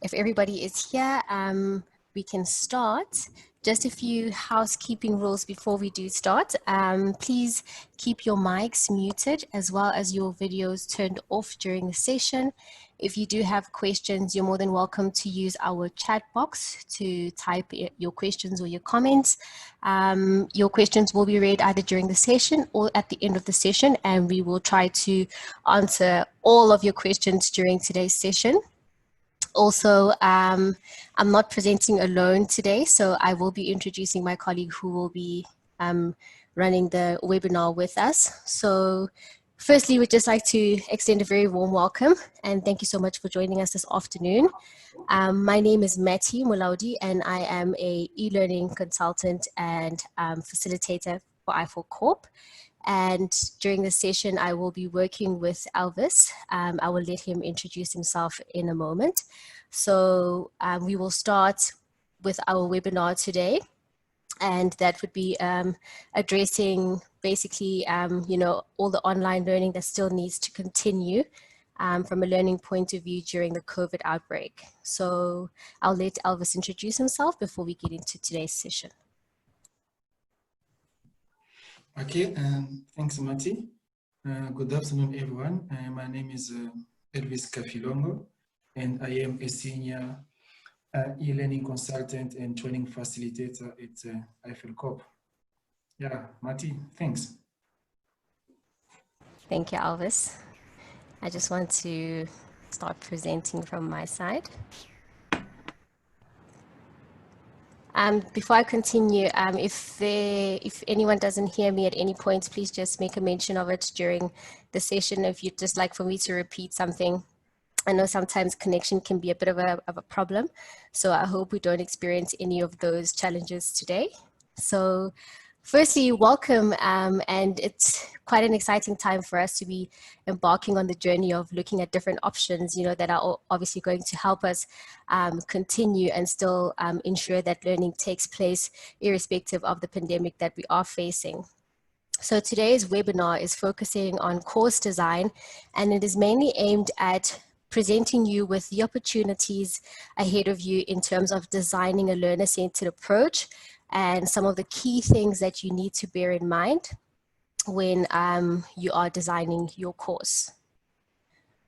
If everybody is here, we can start. Just a few housekeeping rules before we do start. Please keep your mics muted as well as your videos turned off during the session. If you do have questions, you're more than welcome to use our chat box to type your questions or your comments. Your questions will be read either during the session or at the end of the session, and we will try to answer all of your questions during today's session. Also, I'm not presenting alone today, so I will be introducing my colleague who will be running the webinar with us. So firstly, we'd just like to extend a very warm welcome and thank you so much for joining us this afternoon. My name is Matty Mulaudi and I am a e-learning consultant and facilitator for I4 Corp. And during the session, I will be working with Elvis. I will let him introduce himself in a moment. So we will start with our webinar today. And that would be addressing basically, all the online learning that still needs to continue from a learning point of view during the COVID outbreak. So I'll let Elvis introduce himself before we get into today's session. Okay, thanks, Mati. Good afternoon, everyone. My name is Elvis Kafilongo, and I am a senior e-learning consultant and training facilitator at I4 Corp. Yeah, Mati, thanks. Thank you, Elvis. I just want to start presenting from my side. Before I continue, if anyone doesn't hear me at any point, please just make a mention of it during the session. If you'd just like for me to repeat something, I know sometimes connection can be a bit of a problem, so I hope we don't experience any of those challenges today. So firstly, welcome, and it's quite an exciting time for us to be embarking on the journey of looking at different options, that are obviously going to help us continue and still ensure that learning takes place irrespective of the pandemic that we are facing. So today's webinar is focusing on course design, and it is mainly aimed at presenting you with the opportunities ahead of you in terms of designing a learner-centered approach and some of the key things that you need to bear in mind when you are designing your course.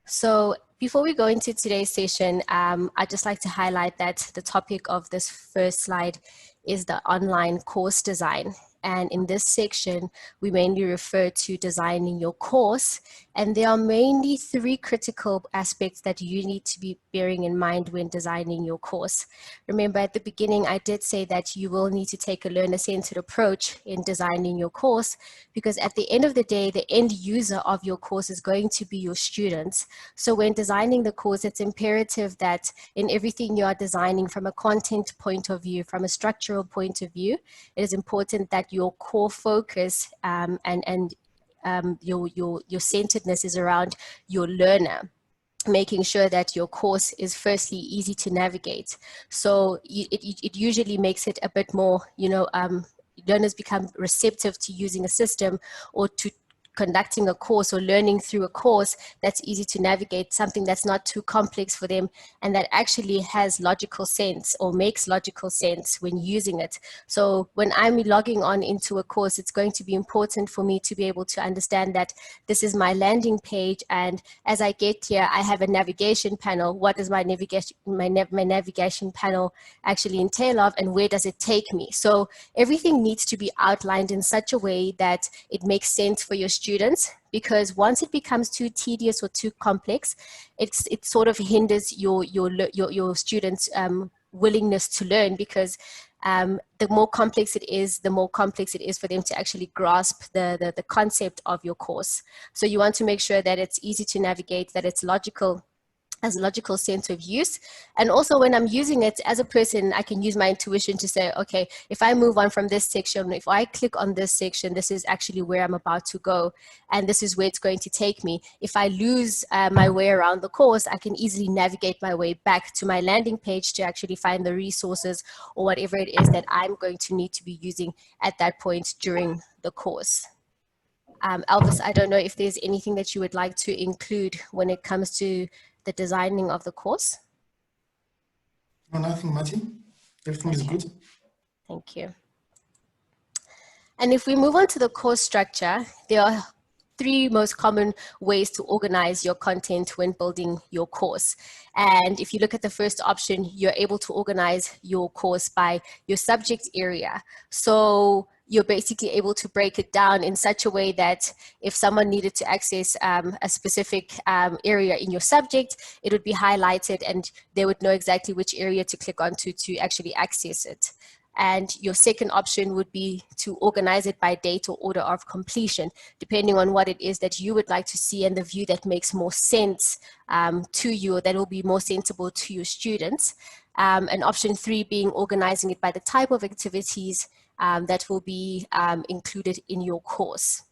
So before we go into today's session, I'd just like to highlight that the topic of this first slide is the online course design. And in this section, we mainly refer to designing your course. And there are mainly three critical aspects that you need to be bearing in mind when designing your course. Remember at the beginning, I did say that you will need to take a learner-centered approach in designing your course, because at the end of the day, the end user of your course is going to be your students. So when designing the course, it's imperative that in everything you are designing from a content point of view, from a structural point of view, it is important that your core focus your centeredness is around your learner, making sure that your course is firstly easy to navigate. So it usually makes it a bit more, learners become receptive to using a system or to conducting a course or learning through a course that's easy to navigate, something that's not too complex for them and that actually has logical sense or makes logical sense when using it. So when I'm logging on into a course, it's going to be important for me to be able to understand that this is my landing page, and as I get here, I have a navigation panel. What does my navigation panel actually entail of, and where does it take me? So everything needs to be outlined in such a way that it makes sense for your students, because once it becomes too tedious or too complex, it sort of hinders your students' willingness to learn, because the more complex it is, the more complex it is for them to actually grasp the concept of your course. So you want to make sure that it's easy to navigate, that it's logical, as a logical sense of use. And also when I'm using it as a person, I can use my intuition to say, okay, if I move on from this section, if I click on this section, this is actually where I'm about to go. And this is where it's going to take me. If I lose my way around the course, I can easily navigate my way back to my landing page to actually find the resources or whatever it is that I'm going to need to be using at that point during the course. Elvis, I don't know if there's anything that you would like to include when it comes to the designing of the course. No, nothing, Mati. Everything is good. Thank you. And if we move on to the course structure, there are three most common ways to organize your content when building your course. And if you look at the first option, you're able to organize your course by your subject area. So you're basically able to break it down in such a way that if someone needed to access a specific area in your subject, it would be highlighted and they would know exactly which area to click onto to actually access it. And your second option would be to organize it by date or order of completion, depending on what it is that you would like to see and the view that makes more sense to you, or that will be more sensible to your students. And option three being organizing it by the type of activities that will be included in your course.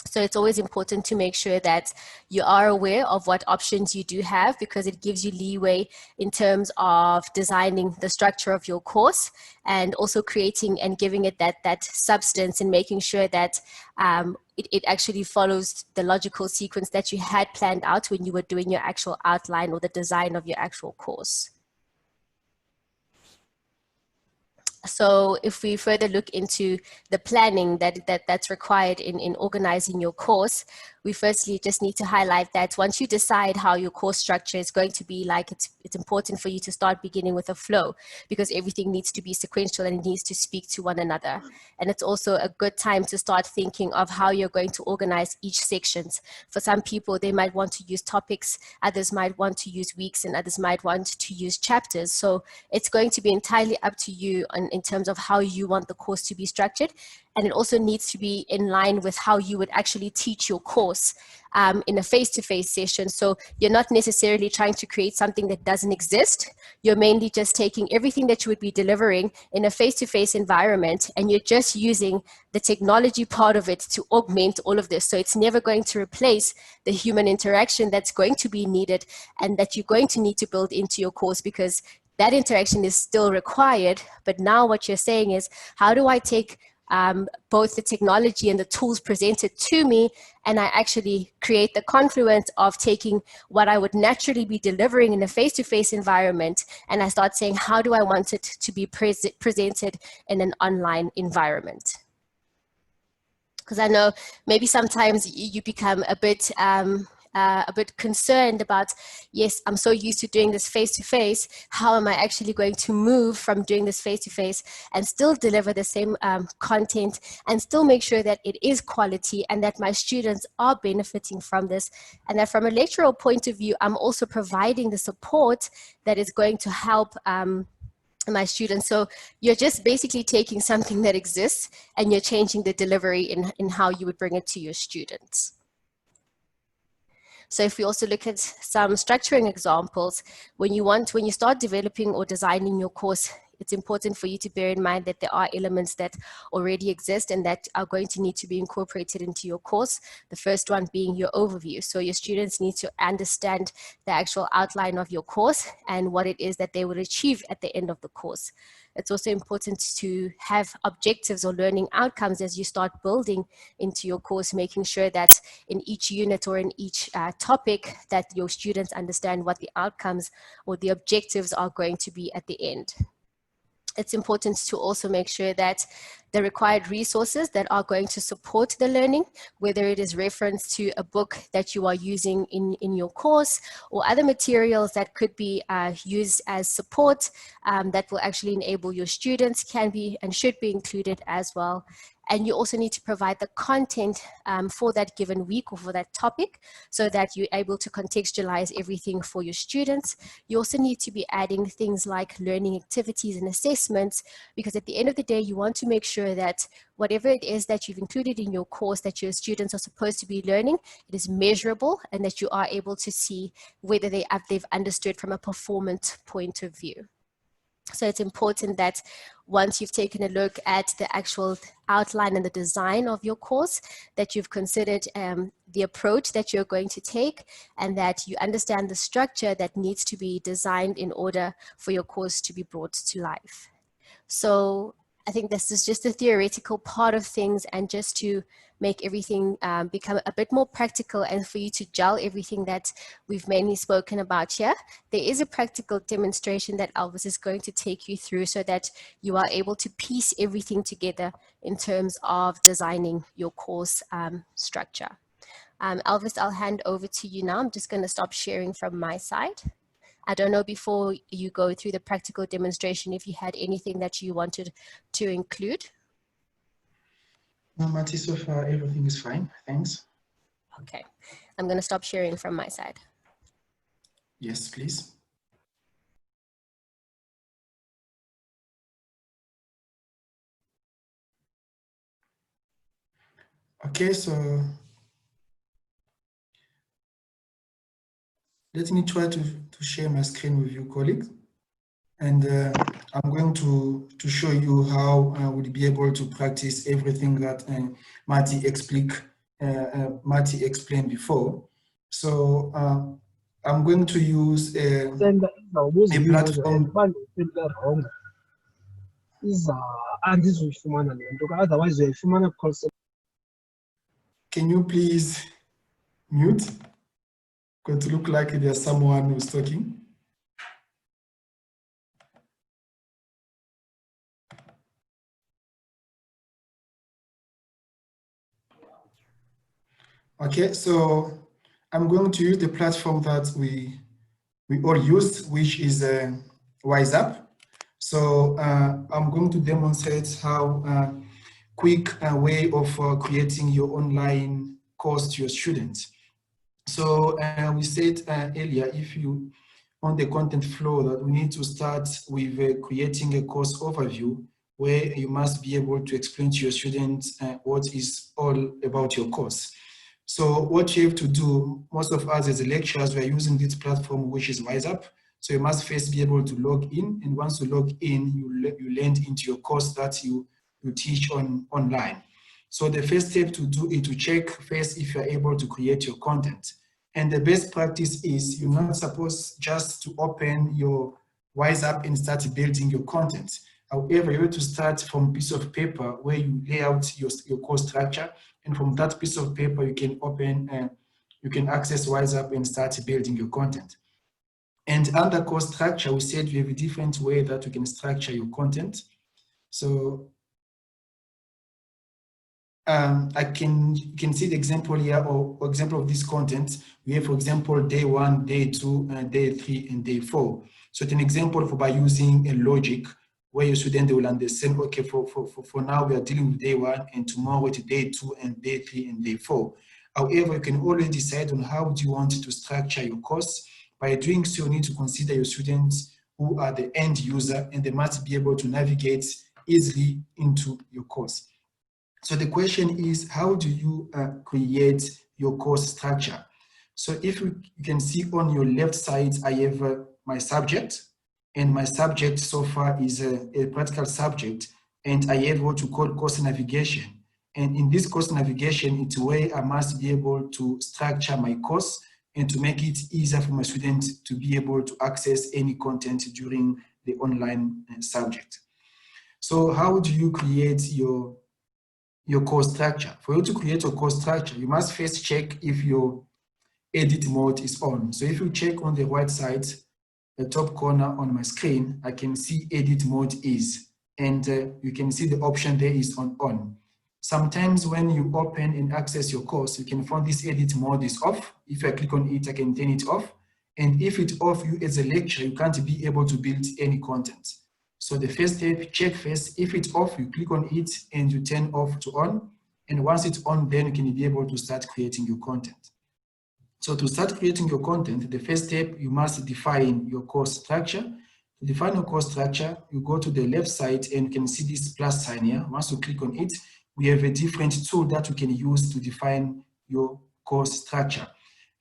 So it's always important to make sure that you are aware of what options you do have, because it gives you leeway in terms of designing the structure of your course and also creating and giving it that substance and making sure that it actually follows the logical sequence that you had planned out when you were doing your actual outline or the design of your actual course. So if we further look into the planning that's required in organizing your course, we firstly just need to highlight that once you decide how your course structure is going to be like, it's important for you to start beginning with a flow, because everything needs to be sequential and it needs to speak to one another. And it's also a good time to start thinking of how you're going to organize each sections. For some people, they might want to use topics, others might want to use weeks, and others might want to use chapters. So it's going to be entirely up to you in terms of how you want the course to be structured. And it also needs to be in line with how you would actually teach your course in a face-to-face session. So you're not necessarily trying to create something that doesn't exist. You're mainly just taking everything that you would be delivering in a face-to-face environment, and you're just using the technology part of it to augment all of this. So it's never going to replace the human interaction that's going to be needed and that you're going to need to build into your course, because that interaction is still required. But now what you're saying is, how do I take both the technology and the tools presented to me, and I actually create the confluence of taking what I would naturally be delivering in a face-to-face environment, and I start saying, how do I want it to be presented in an online environment? Because I know maybe sometimes you become a bit concerned about, yes, I'm so used to doing this face-to-face, how am I actually going to move from doing this face-to-face and still deliver the same content and still make sure that it is quality and that my students are benefiting from this, and that from a lectural point of view, I'm also providing the support that is going to help my students. So you're just basically taking something that exists and you're changing the delivery in how you would bring it to your students. So if we also look at some structuring examples, when you start developing or designing your course, it's important for you to bear in mind that there are elements that already exist and that are going to need to be incorporated into your course. The first one being your overview. So your students need to understand the actual outline of your course and what it is that they will achieve at the end of the course. It's also important to have objectives or learning outcomes as you start building into your course, making sure that in each unit or in each topic that your students understand what the outcomes or the objectives are going to be at the end. It's important to also make sure that the required resources that are going to support the learning, whether it is reference to a book that you are using in your course or other materials that could be used as support that will actually enable your students, can be and should be included as well. And you also need to provide the content for that given week or for that topic so that you're able to contextualize everything for your students. You also need to be adding things like learning activities and assessments, because at the end of the day, you want to make sure that whatever it is that you've included in your course that your students are supposed to be learning, it is measurable and that you are able to see whether they've understood from a performance point of view. So it's important that once you've taken a look at the actual outline and the design of your course, that you've considered the approach that you're going to take and that you understand the structure that needs to be designed in order for your course to be brought to life. So I think this is just the theoretical part of things, and just to make everything become a bit more practical, and for you to gel everything that we've mainly spoken about here, there is a practical demonstration that Elvis is going to take you through so that you are able to piece everything together in terms of designing your course structure. Elvis, I'll hand over to you now. I'm just going to stop sharing from my side. I don't know, before you go through the practical demonstration, if you had anything that you wanted to include. No, Mati, so far everything is fine. Thanks. Okay, I'm going to stop sharing from my side. Yes, please. Okay, so let me try to share my screen with you, colleagues. And I'm going to show you how I would be able to practice everything that Mati explained before. So I'm going to use a platform. Can you please mute? Going to look like there's someone who's talking. Okay, so I'm going to use the platform that we all use, which is WiseUp. So I'm going to demonstrate how quick way of creating your online course to your students. So we said earlier, if you on the content flow, that we need to start with creating a course overview where you must be able to explain to your students what is all about your course. So what you have to do, most of us as lecturers, we are using this platform, which is WiseUp. So you must first be able to log in, and once you log in, you land into your course that you teach online. So the first step to do is to check first if you're able to create your content. And the best practice is you're not supposed just to open your WiseUp and start building your content. However, you have to start from a piece of paper where you lay out your course structure. And from that piece of paper, you can open, you can access WiseUp and start building your content. And under course structure, we said we have a different way that you can structure your content. So you can see the example here, or example of this content. We have, for example, day 1, day 2, day 3, and day 4. So it's an example by using a logic where your student will understand, okay, for now we are dealing with day 1, and tomorrow it's day 2, and day 3, and day 4. However, you can already decide on how do you want to structure your course. By doing so, you need to consider your students who are the end user, and they must be able to navigate easily into your course. So the question is, how do you create your course structure? So if you can see on your left side, I have my subject, and my subject so far is a practical subject, and I have what you call course navigation. And in this course navigation, it's where I must be able to structure my course and to make it easier for my students to be able to access any content during the online subject. So how do you create your course structure? For you to create your course structure, you must first check if your edit mode is on. So if you check on the right side, the top corner on my screen, I can see edit mode is, and you can see the option there is on. Sometimes when you open and access your course, you can find this edit mode is off. If I click on it, I can turn it off. And if it's off, you as a lecturer, you can't be able to build any content. So the first step, check first. If it's off, you click on it and you turn off to on. And once it's on, then you can be able to start creating your content. So to start creating your content, the first step, you must define your course structure. To define your course structure, you go to the left side and you can see this plus sign here. Once you click on it, we have a different tool that you can use to define your course structure.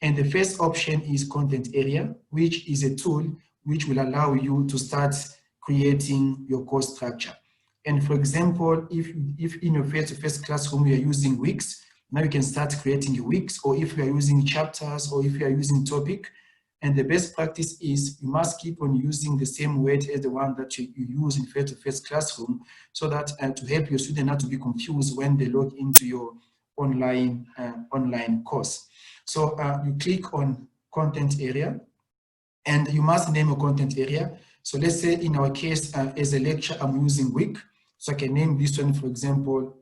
And the first option is content area, which is a tool which will allow you to start creating your course structure. And for example, if in your face-to-face classroom you are using weeks, now you can start creating your weeks, or if you are using chapters, or if you are using topic, And the best practice is you must keep on using the same word as the one that you use in face-to-face classroom, so that to help your student not to be confused when they log into your online course. So you click on content area, and you must name a content area. So let's say in our case, as a lecture, I'm using week. So I can name this one, for example,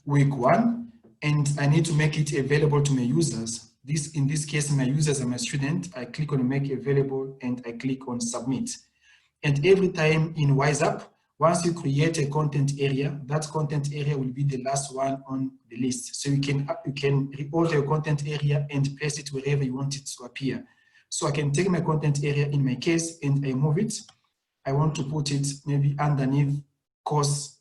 week 1, and I need to make it available to my users. In this case, my users are my student. I click on make available and I click on submit. And every time in WhatsApp, once you create a content area, that content area will be the last one on the list. So you can reorder your content area and place it wherever you want it to appear. So I can take my content area in my case and I move it. I want to put it maybe underneath course,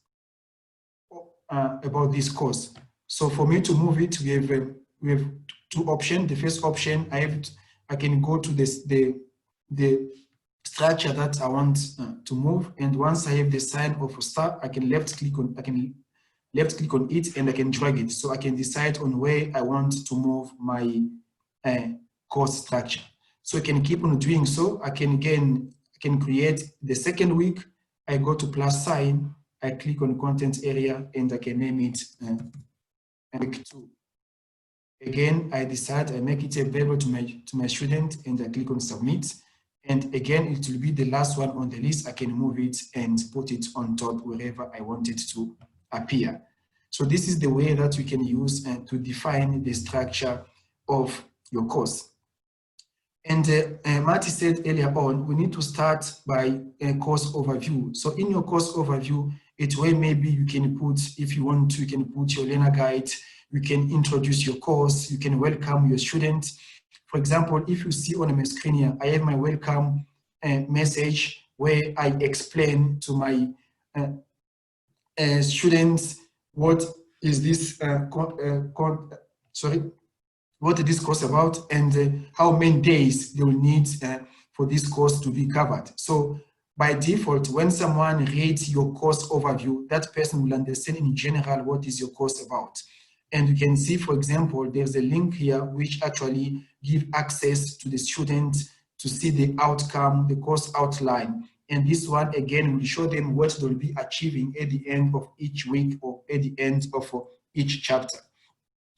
about this course. So for me to move it, we have two options. The first option, I can go to the structure that I want to move, and once I have the sign of a star, I can left click on it and I can drag it, so I can decide on where I want to move my course structure. So I can keep on doing so. I can create the second week. I go to plus sign, I click on content area, and I can name it week 2. Again, I decide I make it available to my student, and I click on submit. And again, it will be the last one on the list. I can move it and put it on top wherever I want it to appear. So this is the way that you can use to define the structure of your course. And Marty said earlier on, we need to start by a course overview. So in your course overview, it's where maybe you can put, if you want to, you can put your learner guide, you can introduce your course, you can welcome your students. For example, if you see on my screen here, I have my welcome message where I explain to my students what is this what is this course about, and how many days they will need for this course to be covered. So by default, when someone reads your course overview, that person will understand in general what is your course about. And you can see, for example, there's a link here which actually gives access to the student to see the outcome, the course outline. And this one, again, will show them what they'll be achieving at the end of each week or at the end of each chapter.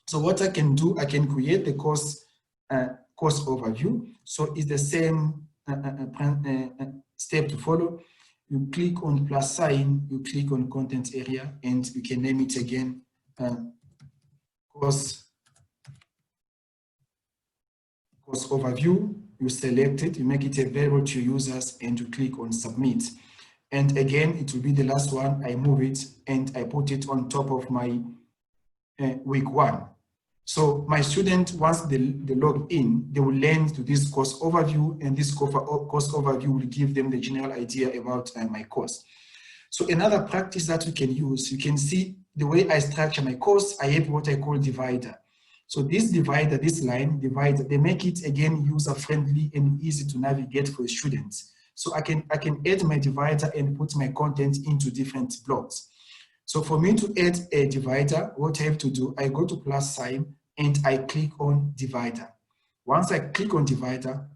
So what I can do, I can create the course overview. So it's the same step to follow. You click on plus sign, you click on content area, and you can name it again course overview. You select it, you make it available to your users, and you click on submit. And again, it will be the last one. I move it and I put it on top of my week 1. So my student, once they log in, they will learn to this course overview, and this course overview will give them the general idea about my course. So another practice that we can use, you can see the way I structure my course, I have what I call divider. So this divider, this line divider, they make it again user-friendly and easy to navigate for students. So I can add my divider and put my content into different blocks. So for me to add a divider, what I have to do, I go to plus sign and I click on divider. Once I click on divider,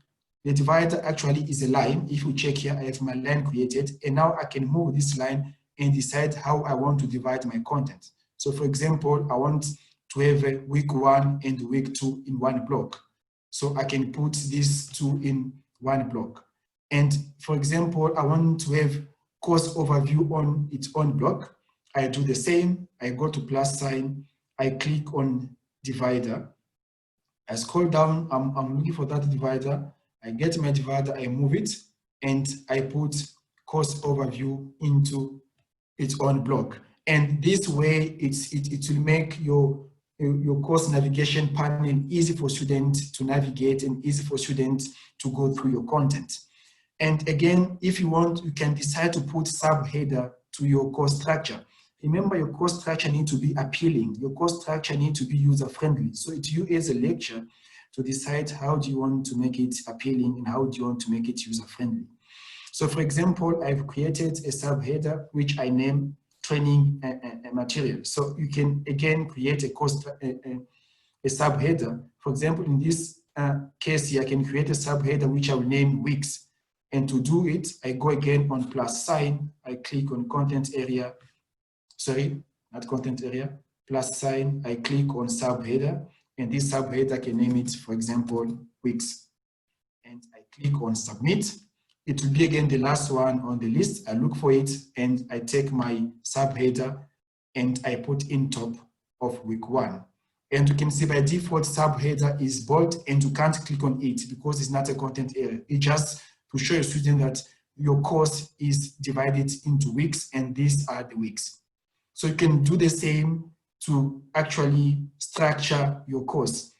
the divider actually is a line. If you check here, I have my line created, and now I can move this line and decide how I want to divide my content. So for example, I want to have week 1 and week 2 in one block. So I can put these 2 in one block. And for example, I want to have course overview on its own block. I do the same. I go to plus sign. I click on divider. I scroll down. I'm looking for that divider. I get my divider. I move it, and I put course overview into its own block. And this way, it will make your course navigation panel easy for students to navigate and easy for students to go through your content. And again, if you want, you can decide to put subheader to your course structure. Remember, your course structure needs to be appealing. Your course structure needs to be user-friendly. So it's you as a lecturer to decide how do you want to make it appealing and how do you want to make it user-friendly. So for example, I've created a subheader which I name training material. So you can again create a subheader. For example, in this case here, I can create a subheader which I will name weeks. And to do it, I go again on plus sign, I click on content area, sorry, not content area, plus sign, I click on subheader, and this subheader I can name it, for example, weeks. And I click on submit. It will be again the last one on the list. I look for it and I take my subheader and I put in top of week 1. And you can see by default subheader is bold and you can't click on it because it's not a content area. It's just to show your student that your course is divided into weeks and these are the weeks. So you can do the same to actually structure your course.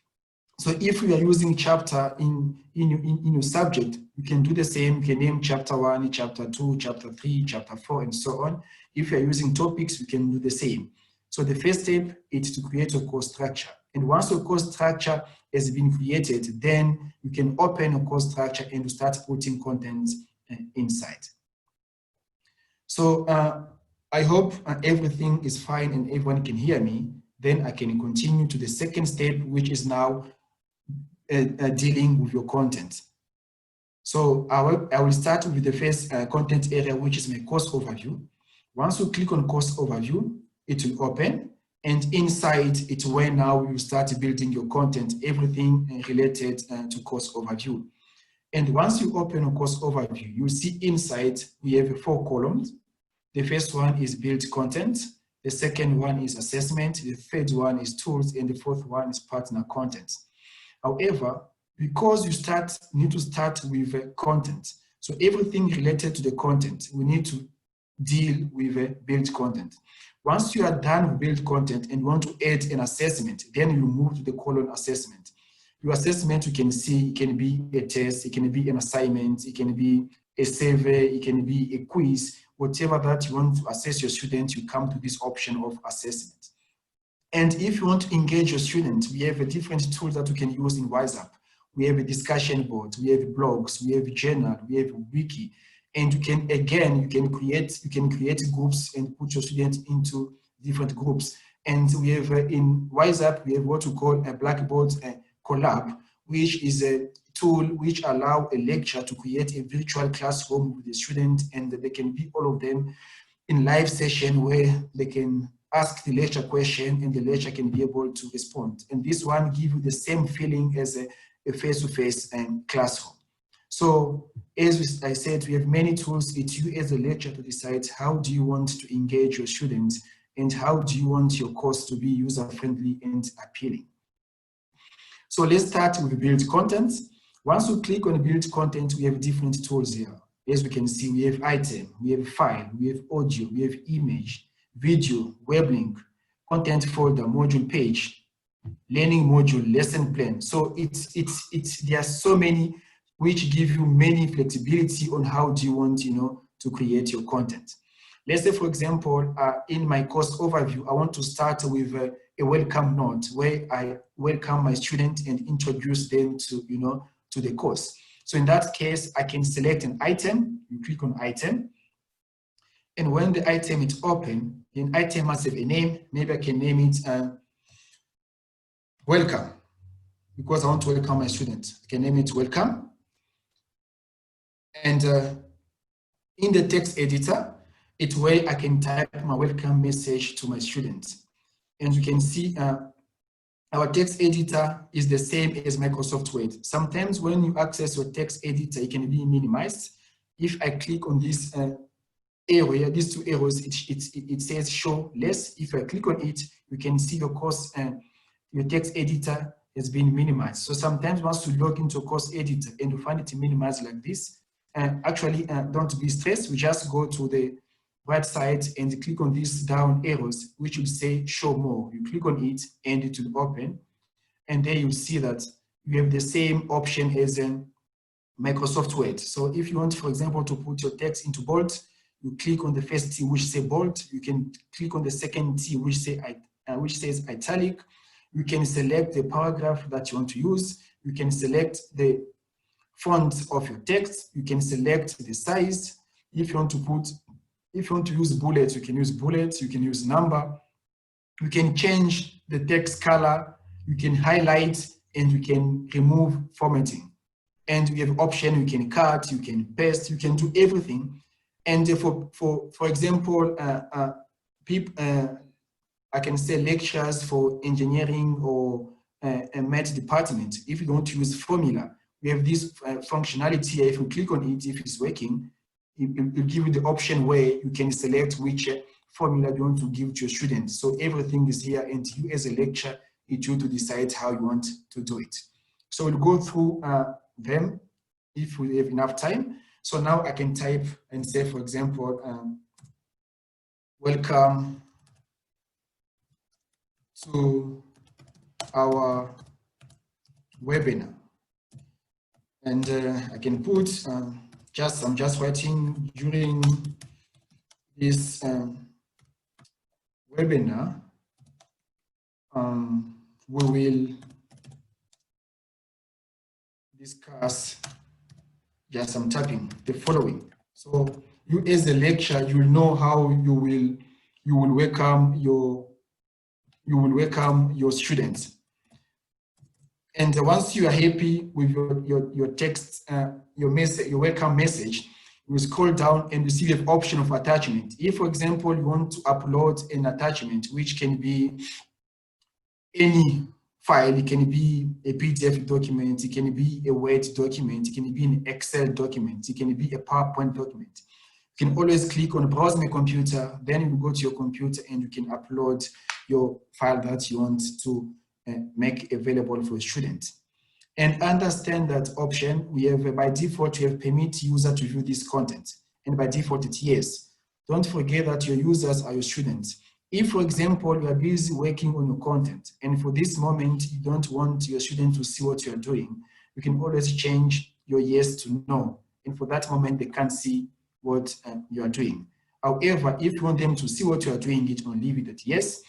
So if you are using chapter in your subject, you can do the same. You can name chapter 1, chapter 2, chapter 3, chapter 4, and so on. If you are using topics, you can do the same. So the first step is to create a course structure. And once your course structure has been created, then you can open a course structure and start putting content inside. So I hope everything is fine and everyone can hear me. Then I can continue to the second step, which is now dealing with your content. So I will start with the first content area, which is my course overview. Once you click on course overview, it will open, and inside it's where now you start building your content, everything related to course overview. And once you open a course overview, you see inside we have 4 columns. The first one is build content, the second one is assessment, the third one is tools, and the fourth one is partner content. However, because you need to start with content, so everything related to the content, we need to deal with build content. Once you are done with build content and want to add an assessment, then you move to the column assessment. Your assessment, you can see, it can be a test, it can be an assignment, it can be a survey, it can be a quiz, whatever that you want to assess your student, you come to this option of assessment. And if you want to engage your student, we have a different tools that you can use in WhatsApp. We have a discussion board, we have blogs, we have a journal, we have a wiki, and you can create groups and put your students into different groups. And we have in WhatsApp, we have what we call a Blackboard Collab, which is a tool which allow a lecturer to create a virtual classroom with the student, and they can be all of them in live session where they can ask the lecturer question and the lecturer can be able to respond. And this one gives you the same feeling as a face-to-face classroom. So as I said, we have many tools. It's you as a lecturer to decide how do you want to engage your students and how do you want your course to be user-friendly and appealing. So let's start with build content. Once you click on build content, we have different tools here. As we can see, we have item, we have file, we have audio, we have image, video, web link, content folder, module page, learning module, lesson plan. So there are so many which give you many flexibility on how do you want, to create your content. Let's say, for example, in my course overview, I want to start with a welcome note where I welcome my student and introduce them to, to the course. So in that case, I can select an item, you click on item, and when the item is open, the item must have a name. Maybe I can name it welcome, because I want to welcome my student. I can name it welcome. And in the text editor, it's where I can type my welcome message to my students. And you can see our text editor is the same as Microsoft Word. Sometimes when you access your text editor, it can be minimized. If I click on this area, these 2 arrows, it says show less. If I click on it, you can see your course and your text editor has been minimized. So sometimes once you log into a course editor and you find it minimized like this, actually don't be stressed. We just go to the right side and click on these down arrows, which will say show more. You click on it and it will open. And there you see that you have the same option as in Microsoft Word. So if you want, for example, to put your text into bold, you click on the first T which say bold. You can click on the second T which says italic. You can select the paragraph that you want to use. You can select the font of your text. You can select the size. If you want to use bullets, you can use bullets. You can use number. You can change the text color. You can highlight and we can remove formatting. And we have option, you can cut, you can paste, you can do everything. And for example, I can say lectures for engineering or a math department. If you don't use formula, we have this functionality. If you click on it, if it's working, it will give you the option where you can select which formula you want to give to your students. So everything is here, and you as a lecturer, it's you to decide how you want to do it. So we'll go through them if we have enough time. So now I can type and say, for example, welcome to our webinar. And I can put I'm just writing during this webinar, we will discuss, just I'm typing the following. So you as a lecturer, you will know how you will welcome your students. And once you are happy with your text, your message, your welcome message, you scroll down and you see the option of attachment. If, for example, you want to upload an attachment, which can be any file, it can be a PDF document, it can be a Word document, it can be an Excel document, it can be a PowerPoint document. You can always click on browse my computer, then you go to your computer and you can upload your file that you want to make available for a student. And understand that option, we have by default, we have permit user to view this content. And by default, it's yes. Don't forget that your users are your students. If, for example, you are busy working on your content, and for this moment, you don't want your student to see what you are doing, you can always change your yes to no. And for that moment, they can't see what you are doing. However, if you want them to see what you are doing, it will leave it at yes.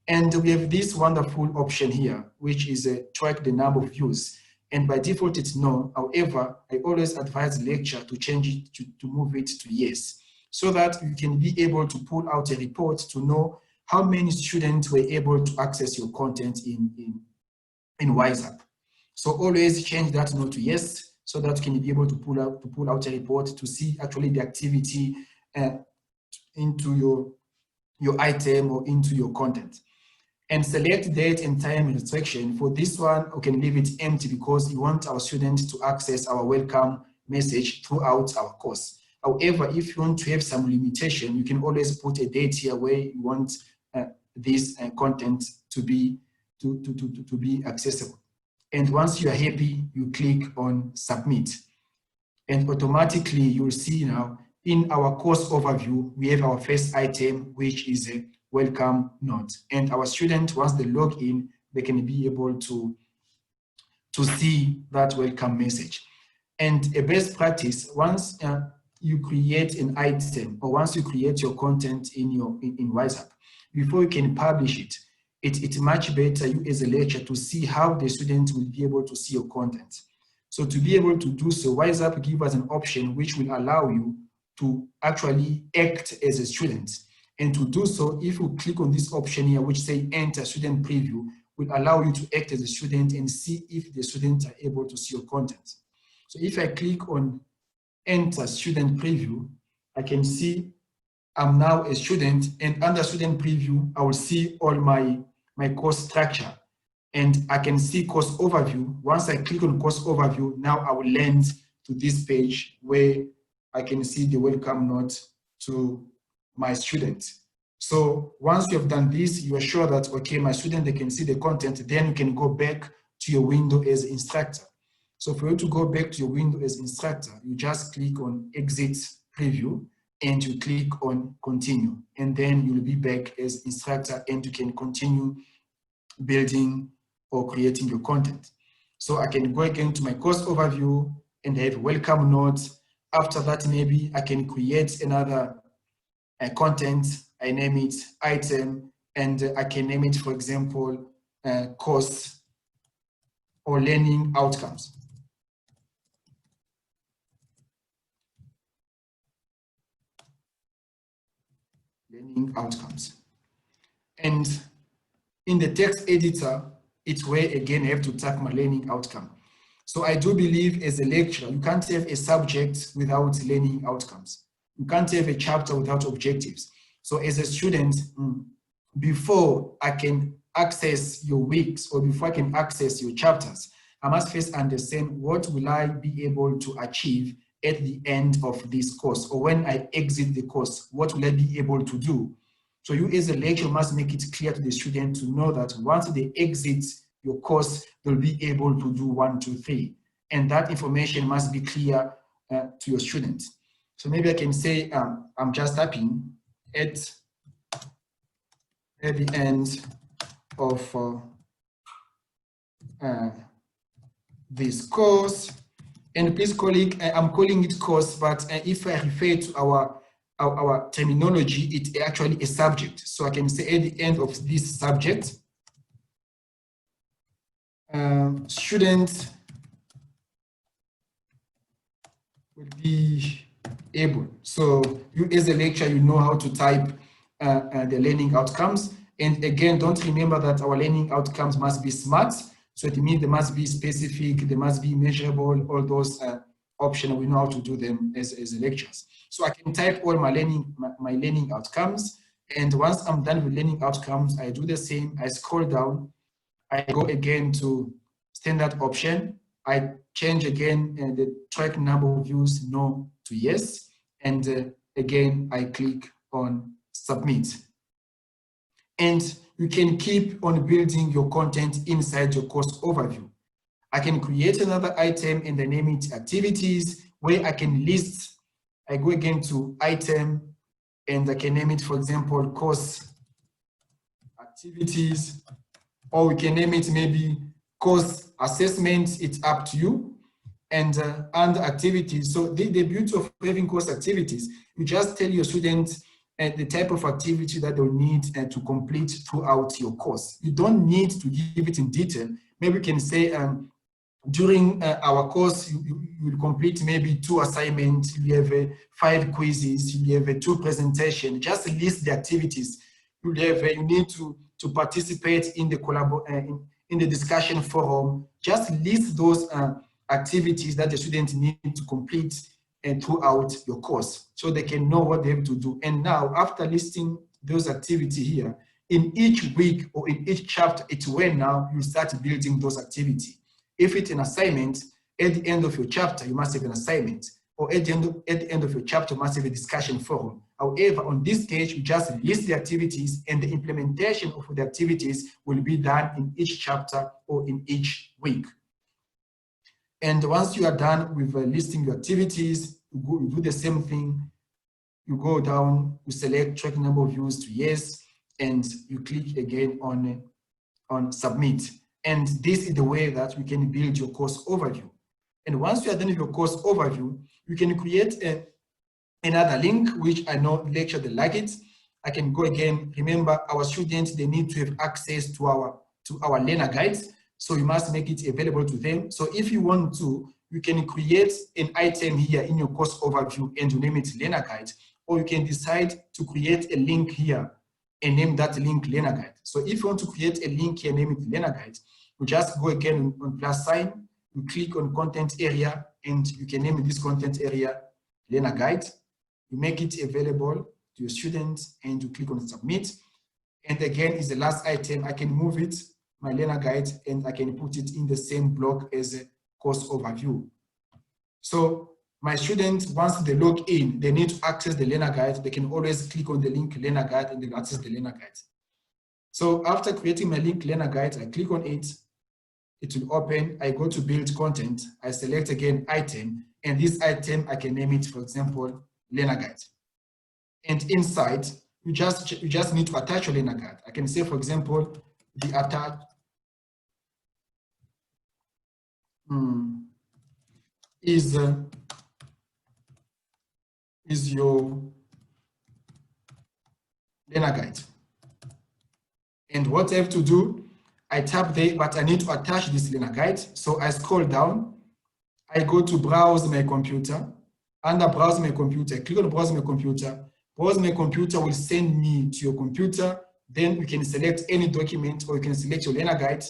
And we have this wonderful option here, which is track the number of views. And by default, it's no. However, I always advise the lecturer to change it, to move it to yes, so that you can be able to pull out a report to know how many students were able to access your content in WhatsApp. So always change that no to yes, so that you can be able to pull out a report to see actually the activity into your item or into your content. And select date and time restriction. For this one, we can leave it empty because we want our students to access our welcome message throughout our course. However, if you want to have some limitation, you can always put a date here where you want this content to be accessible. And once you are happy, you click on submit. And automatically you'll see now in our course overview, we have our first item, which is a welcome note. And our students, once they log in, they can be able to see that welcome message. And a best practice, once you create an item or once you create your content in WhatsApp, before you can publish it, it's much better you as a lecturer to see how the students will be able to see your content. So to be able to do so, WhatsApp gives us an option which will allow you to actually act as a student. And to do so, if you click on this option here, which say enter student preview, will allow you to act as a student and see if the students are able to see your content. So if I click on enter student preview, I can see I'm now a student, and under student preview, I will see all my course structure. And I can see course overview. Once I click on course overview, now I will land to this page where I can see the welcome note to my students. So once you have done this, you are sure that, okay, my student, they can see the content, then you can go back to your window as instructor. So for you to go back to your window as instructor, you just click on exit preview and you click on continue. And then you'll be back as instructor and you can continue building or creating your content. So I can go again to my course overview and I have welcome notes. After that, maybe I can create another content. I name it item, and I can name it, for example, course or learning outcomes. Learning outcomes. And in the text editor, it's where again I have to tag my learning outcome. So I do believe as a lecturer, you can't have a subject without learning outcomes. You can't have a chapter without objectives. So as a student, before I can access your weeks or before I can access your chapters, I must first understand what will I be able to achieve at the end of this course, or when I exit the course, what will I be able to do? So you as a lecturer must make it clear to the student to know that once they exit your course, they'll be able to do 1, 2, 3. And that information must be clear to your students. So maybe I can say, I'm just tapping at the end of this course. And please call it, I'm calling it course, but if I refer to our terminology, it's actually a subject. So I can say at the end of this subject, student will be able. So you as a lecturer, you know how to type the learning outcomes. And again, don't remember that our learning outcomes must be SMART. So it means they must be specific, they must be measurable, all those options, we know how to do them as lecturers. So I can type all my learning outcomes. And once I'm done with learning outcomes, I do the same. I scroll down. I go again to standard option. I change again the track number of views, no to yes. And again, I click on submit. And you can keep on building your content inside your course overview. I can create another item and I name it activities, where I can list. I go again to item and I can name it, for example, course activities, or we can name it maybe course assessment. It's up to you. And under activities, so the beauty of having course activities, you just tell your students the type of activity that they'll need to complete throughout your course. You don't need to give it in detail. Maybe we can say during our course, you will complete maybe 2 assignments, you have 5 quizzes, you have 2 presentations. Just list the activities. You need to participate in the in the discussion forum. Just list those activities that the students need to complete and throughout your course, so they can know what they have to do. And now, after listing those activities here, in each week or in each chapter, it's where now you start building those activities. If it's an assignment, at the end of your chapter, you must have an assignment, or at the end of your chapter, you must have a discussion forum. However, on this stage, you just list the activities, and the implementation of the activities will be done in each chapter or in each week. And once you are done with listing your activities, you do the same thing. You go down, you select track number of views to yes, and you click again on submit. And this is the way that we can build your course overview. And once you are done with your course overview, you can create another link, which I know lecturer they like it. I can go again. Remember, our students, they need to have access to our learner guides. So you must make it available to them. So if you want to, you can create an item here in your course overview and you name it learner guide, or you can decide to create a link here and name that link learner guide. So if you want to create a link here, name it learner guide, you just go again on plus sign, you click on content area, and you can name this content area learner guide. You make it available to your students and you click on submit. And again, is the last item. I can move it, my learner guide, and I can put it in the same block as a course overview. So my students, once they log in, they need to access the learner guide. They can always click on the link learner guide and they access the learner guide. So after creating my link learner guide, I click on it. It will open. I go to build content. I select again item, and this item I can name it, for example, learner guide. And inside, you just need to attach your learner guide. I can say, for example, the attach is your learner guide. And what I have to do, I tap there, but I need to attach this learner guide. So I scroll down, I go to browse my computer. Under browse my computer, I click on browse my computer. Browse my computer will send me to your computer. Then you can select any document, or you can select your learner guide.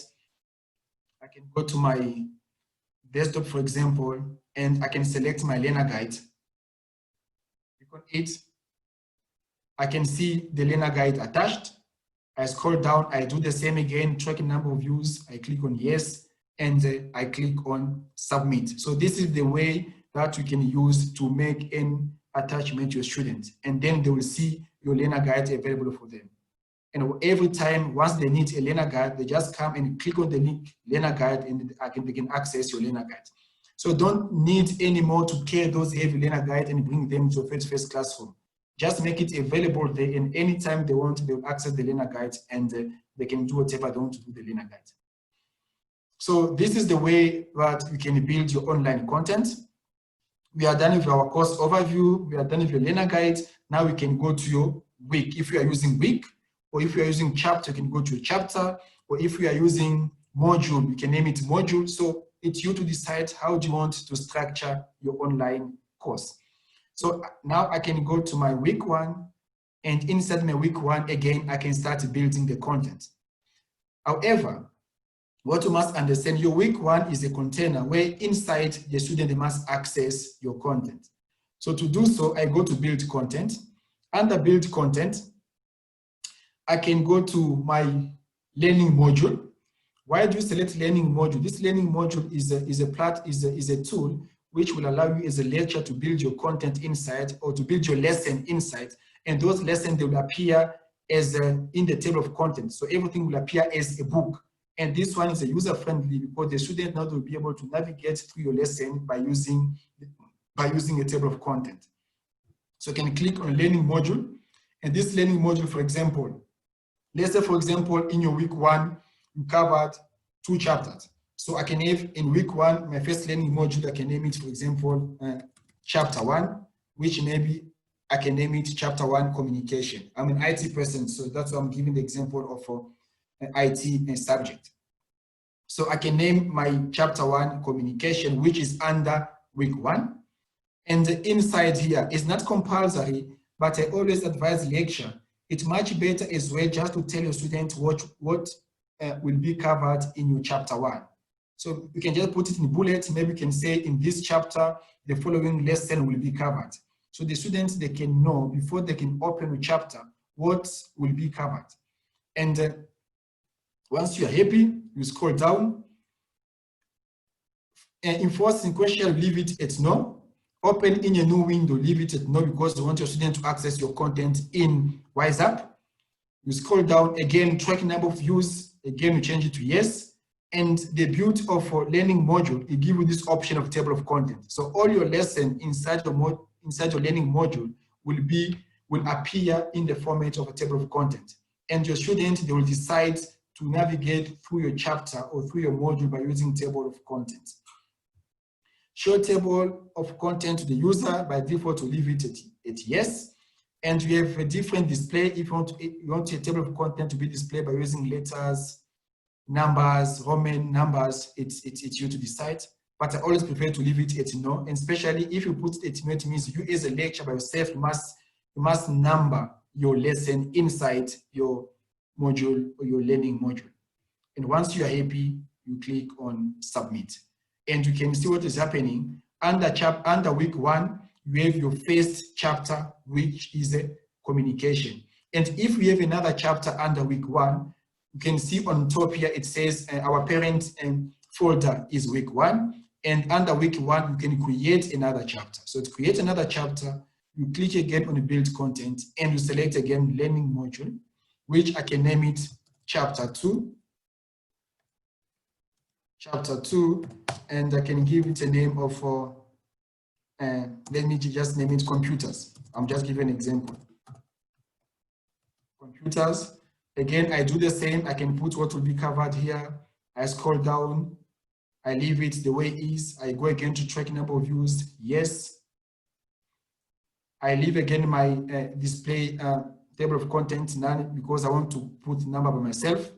can go to my desktop, for example, and I can select my learner guide. Click on it. I can see the learner guide attached. I scroll down, I do the same again, tracking number of views. I click on yes, and I click on submit. So this is the way that you can use to make an attachment to your students, and then they will see your learner guide available for them. And every time, once they need a learner guide, they just come and click on the link learner guide, and they can access your learner guide. So don't need anymore to carry those heavy learner guide and bring them to a face-to-face classroom. Just make it available there, and anytime they want, they will access the learner guide, and they can do whatever they want to do with the learner guide. So this is the way that you can build your online content. We are done with our course overview. We are done with your learner guide. Now we can go to your week. If you are using week, or if you are using chapter, you can go to a chapter. Or if you are using module, you can name it module. So it's you to decide how do you want to structure your online course. So now I can go to my week one, and inside my week one, again, I can start building the content. However, what you must understand, your week one is a container where inside the student must access your content. So to do so, I go to build content. Under build content, I can go to my learning module. Why do you select learning module? This learning module is a tool which will allow you as a lecturer to build your content inside, or to build your lesson inside. And those lessons, they will appear as in the table of contents. So everything will appear as a book. And this one is a user-friendly because the student now will be able to navigate through your lesson by using a table of content. So you can click on learning module. And this learning module, for example, let's say, for example, in your week one, you covered 2 chapters. So I can have in week one, my first learning module, I can name it, for example, chapter 1, which maybe I can name it chapter 1 communication. I'm an IT person, so that's why I'm giving the example of an IT subject. So I can name my chapter 1 communication, which is under week 1. And inside here, it's not compulsory, but I always advise lecture. It's much better as well just to tell your students what will be covered in your chapter 1. So you can just put it in bullets. Maybe you can say in this chapter, the following lesson will be covered. So the students, they can know before they can open a chapter, what will be covered. And once you are happy, you scroll down. Enforcing question, leave it at no. Open in a new window, leave it at no, because you want your student to access your content in WhatsApp. You scroll down again, track number of views. Again, you change it to yes. And the beauty of a learning module, it gives you this option of table of content. So all your lesson inside your learning module will appear in the format of a table of content. And your students, they will decide to navigate through your chapter or through your module by using table of content. Show table of content to the user, by default to leave it at yes. And you have a different display. If you want a table of content to be displayed by using letters, numbers, Roman numbers, it's you to decide. But I always prefer to leave it at no. And especially if you put it at no, it means you as a lecturer by yourself, you must number your lesson inside your module or your learning module. And once you are happy, you click on submit. And you can see what is happening. Under week 1, you have your first chapter, which is a communication. And if we have another chapter under week 1, you can see on top here, it says our parent folder is week 1. And under week 1, you can create another chapter. So to create another chapter, you click again on the build content and you select again learning module, which I can name it chapter 2. Chapter 2, and I can give it a name of, let me just name it computers. I'm just giving an example. Computers. Again, I do the same. I can put what will be covered here. I scroll down. I leave it the way it is. I go again to track number of views. Yes. I leave again my display table of content none because I want to put number by myself.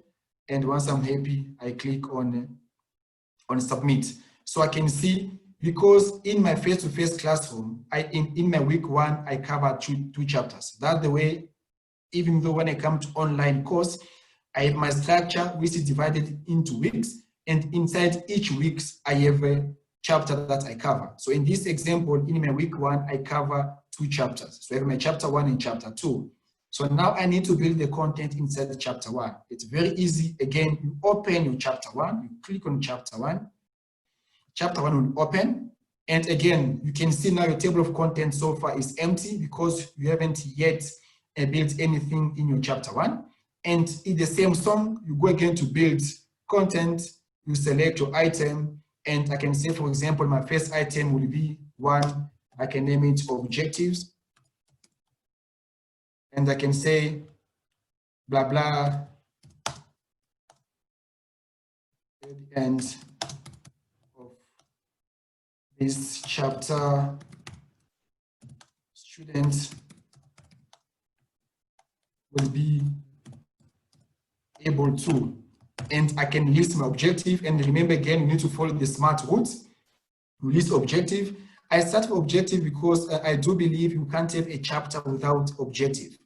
And once I'm happy, I click on submit. So I can see, because in my face-to-face classroom, in my week 1, I cover two chapters. That's the way, even though when I come to online course, I have my structure, which is divided into weeks. And inside each week, I have a chapter that I cover. So in this example, in my week 1, I cover 2 chapters. So I have my chapter 1 and chapter 2. So now I need to build the content inside the chapter 1. It's very easy. Again, you open your chapter 1, you click on chapter 1. Chapter 1 will open. And again, you can see now your table of contents so far is empty because you haven't yet built anything in your chapter 1. And in the same song, you go again to build content, you select your item, and I can say, for example, my first item will be 1, I can name it objectives, and I can say blah blah, at the end of this chapter, students will be able to, and I can list my objective. And remember again, you need to follow the SMART routes. You list objective. I start with objective because I do believe you can't have a chapter without objective.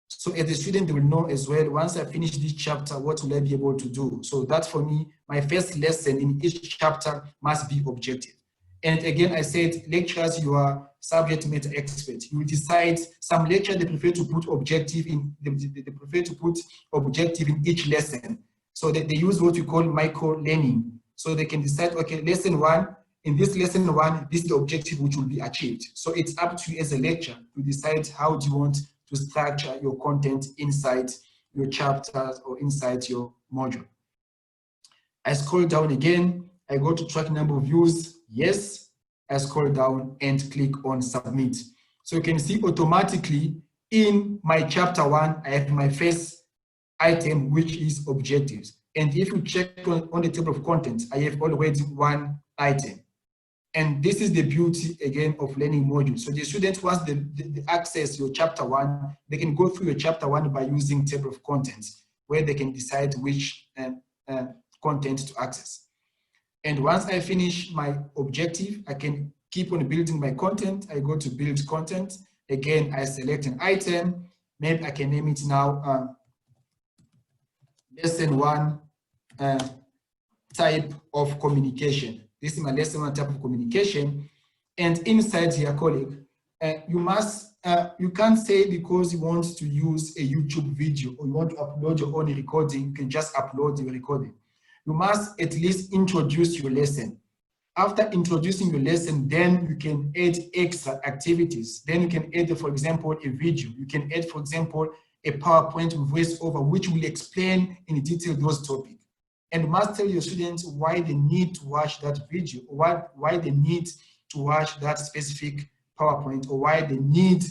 So as a student, they will know as well, once I finish this chapter, what will I be able to do? So that for me, my first lesson in each chapter must be objective. And again, I said, lecturers, you are subject matter experts. You will decide. Some lecturers, they prefer to put objective in, they prefer to put objective in each lesson. So that they use what we call micro learning. So they can decide, okay, lesson 1, in this lesson 1, this is the objective which will be achieved. So it's up to you as a lecturer to decide how do you want to structure your content inside your chapters or inside your module. I scroll down again, I go to track number of views, yes. I scroll down and click on submit. So you can see automatically in my chapter 1, I have my first item, which is objectives. And if you check on the table of contents, I have already 1 item. And this is the beauty, again, of learning modules. So the students, once they access your chapter 1, they can go through your chapter 1 by using table of contents, where they can decide which content to access. And once I finish my objective, I can keep on building my content. I go to build content. Again, I select an item. Maybe I can name it now lesson 1 type of communication. This is my lesson 1 type of communication. And inside here, colleague, you can't say because you want to use a YouTube video or you want to upload your own recording, you can just upload your recording. You must at least introduce your lesson. After introducing your lesson, then you can add extra activities. Then you can add, for example, a video. You can add, for example, a PowerPoint voiceover, which will explain in detail those topics. And you must tell your students why they need to watch that video, or why they need to watch that specific PowerPoint, or why they need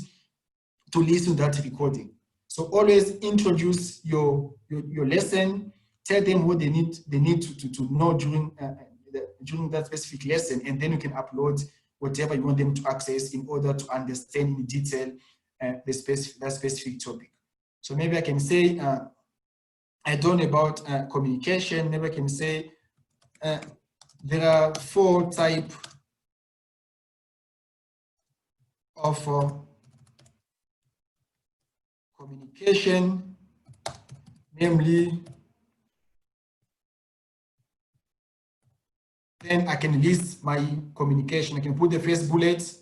to listen to that recording. So always introduce your lesson, tell them what they need to know during that specific lesson, and then you can upload whatever you want them to access in order to understand in detail that specific topic. So maybe I can say, I don't know about communication. Maybe I can say there are 4 types of communication, namely, then I can list my communication. I can put the first bullet.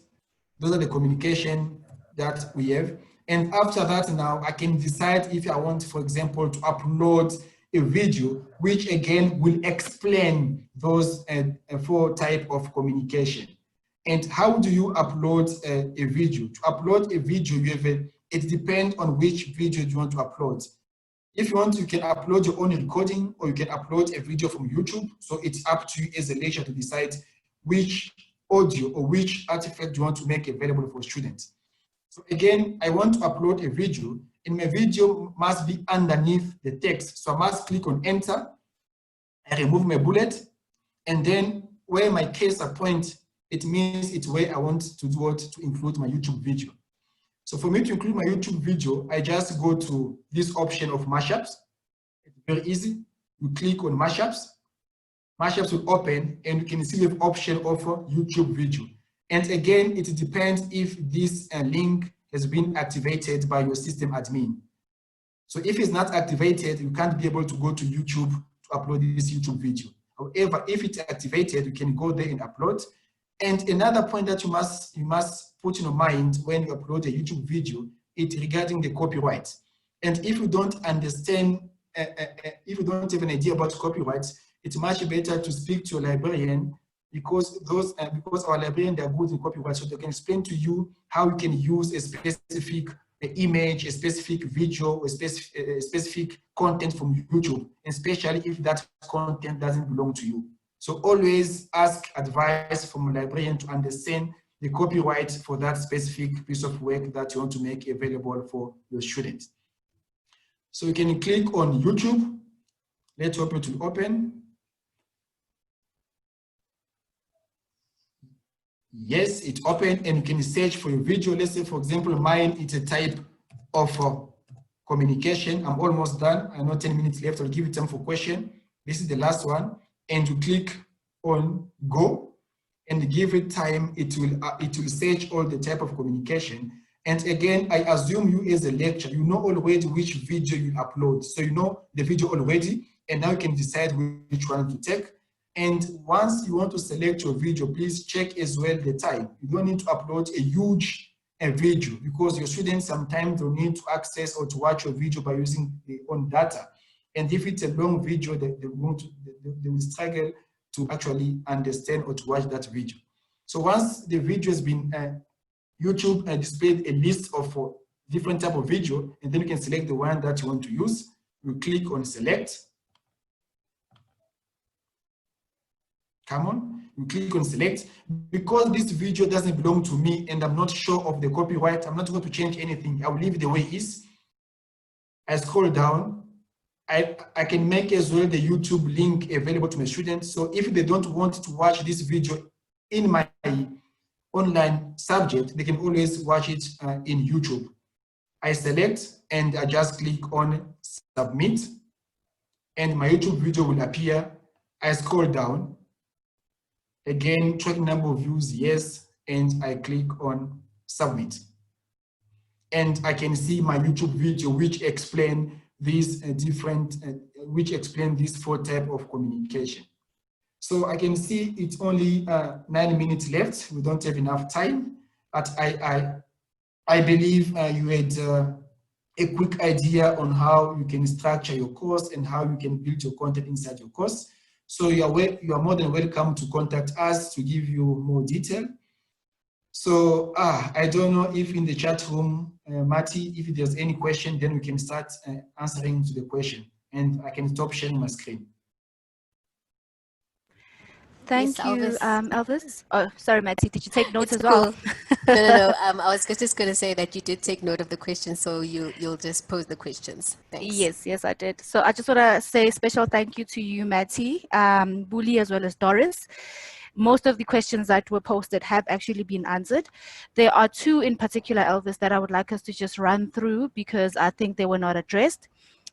Those are the communication that we have. And after that, now I can decide if I want, for example, to upload a video, which again will explain those 4 types of communication. And how do you upload a video? To upload a video, it depends on which video you want to upload. If you want, you can upload your own recording, or you can upload a video from YouTube. So it's up to you as a lecturer to decide which audio or which artifact you want to make available for students. So again, I want to upload a video, and my video must be underneath the text. So I must click on enter, I remove my bullet, and then where my cursor points, it means it's where I want to do what, to include my YouTube video. So for me to include my YouTube video, I just go to this option of mashups. It's very easy. You click on mashups. Mashups will open, and you can see the option of YouTube video. And again, it depends if this link has been activated by your system admin. So if it's not activated, you can't be able to go to YouTube to upload this YouTube video. However, if it's activated, you can go there and upload. And another point that you must put in your mind when you upload a YouTube video is regarding the copyright. And if you don't understand, if you don't have an idea about copyright, it's much better to speak to a librarian, because our librarians are good in copyright, so they can explain to you how you can use a specific image, a specific video, a specific content from YouTube, especially if that content doesn't belong to you. So always ask advice from a librarian to understand the copyright for that specific piece of work that you want to make available for your students. So you can click on YouTube. Let's hope it will open. Yes, it's open, and you can search for your video. Let's say, for example, mine, it's a type of communication. I'm almost done. I know 10 minutes left. I'll give you time for question. This is the last one. And you click on go and give it time. It will search all the type of communication. And again, I assume you as a lecturer, you know already which video you upload. So you know the video already, and now you can decide which one to take. And once you want to select your video, please check as well the time. You don't need to upload a huge video, because your students sometimes don't need to access or to watch your video by using their own data. And if it's a long video, they will struggle to actually understand or to watch that video. So once the video has been, YouTube displayed a list of different type of video, and then you can select the one that you want to use. You click on select. Come on, you click on select. Because this video doesn't belong to me and I'm not sure of the copyright, I'm not going to change anything. I will leave it the way it is. I scroll down. I can make as well the YouTube link available to my students. So if they don't want to watch this video in my online subject, they can always watch it in YouTube. I select and I just click on submit, and my YouTube video will appear. I scroll down. Again, tracking number of views, yes, and I click on submit. And I can see my YouTube video which explain these which explain these 4 types of communication. So I can see it's only 9 minutes left. We don't have enough time, but I believe you had a quick idea on how you can structure your course and how you can build your content inside your course. So you are more than welcome to contact us to give you more detail. So I don't know if in the chat room, Mati, if there's any question, then we can start answering to the question, and I can stop sharing my screen. Thank Yes, you, Elvis. Elvis. Oh, sorry, Mati, did you take notes It's as well? cool. No. I was just going to say that you did take note of the questions, so you'll just pose the questions. Thanks. Yes, I did. So I just want to say a special thank you to you, Mati, Buli, as well as Doris. Most of the questions that were posted have actually been answered. There are 2 in particular, Elvis, that I would like us to just run through because I think they were not addressed.